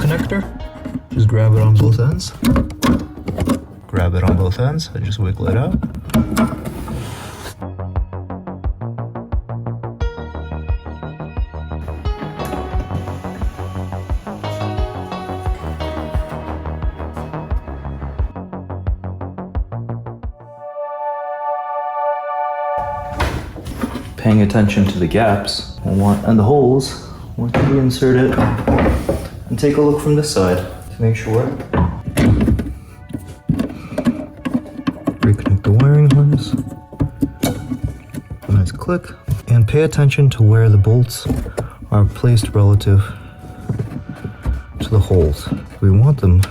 connector. Just grab it on both ends. Grab it on both ends and just wiggle it out. Paying attention to the gaps and the holes, once you reinsert it, and take a look from this side to make sure. Reconnect the wiring harness. Nice click. And pay attention to where the bolts are placed relative to the holes. We want them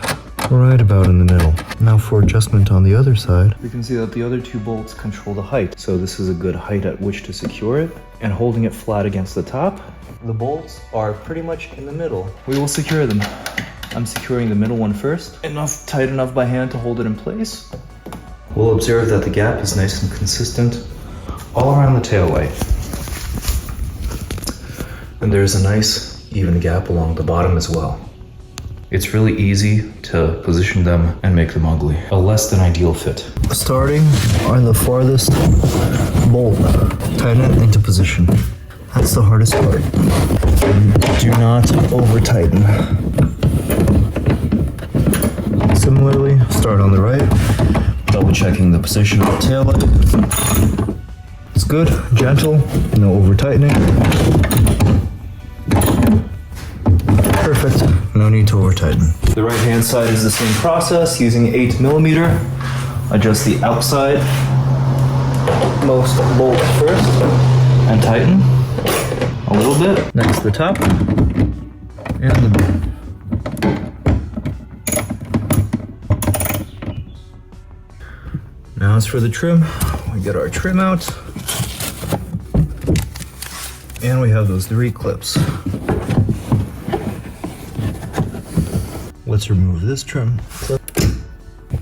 right about in the middle. Now for adjustment on the other side, we can see that the other two bolts control the height. So this is a good height at which to secure it. And holding it flat against the top, the bolts are pretty much in the middle. We will secure them. I'm securing the middle one first, tight enough by hand to hold it in place. We'll observe that the gap is nice and consistent all around the tail light. And there's a nice even gap along the bottom as well. It's really easy to position them and make them ugly. A less than ideal fit. Starting on the farthest bolt, tighten it into position. That's the hardest part. Do not over tighten. Similarly, start on the right, double checking the position of the tail light. It's good, gentle, no over tightening. Perfect, no need to over tighten. The right hand side is the same process, using 8mm. Adjust the outside most bolts first and tighten a little bit. Next the top and the bottom. Now as for the trim, we get our trim out and we have those 3 clips. Let's remove this trim clip.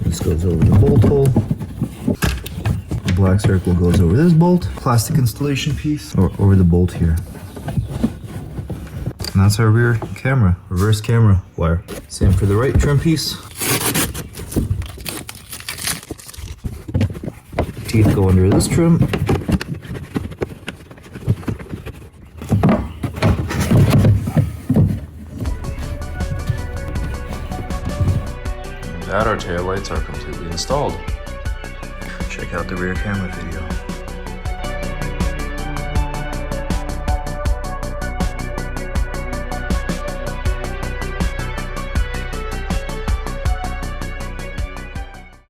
This goes over the bolt hole. The black circle goes over this bolt. Plastic installation piece or over the bolt here. And that's our rear camera, reverse camera wire. Same for the right trim piece. Teeth go under this trim. That our taillights are completely installed. Check out the rear camera video.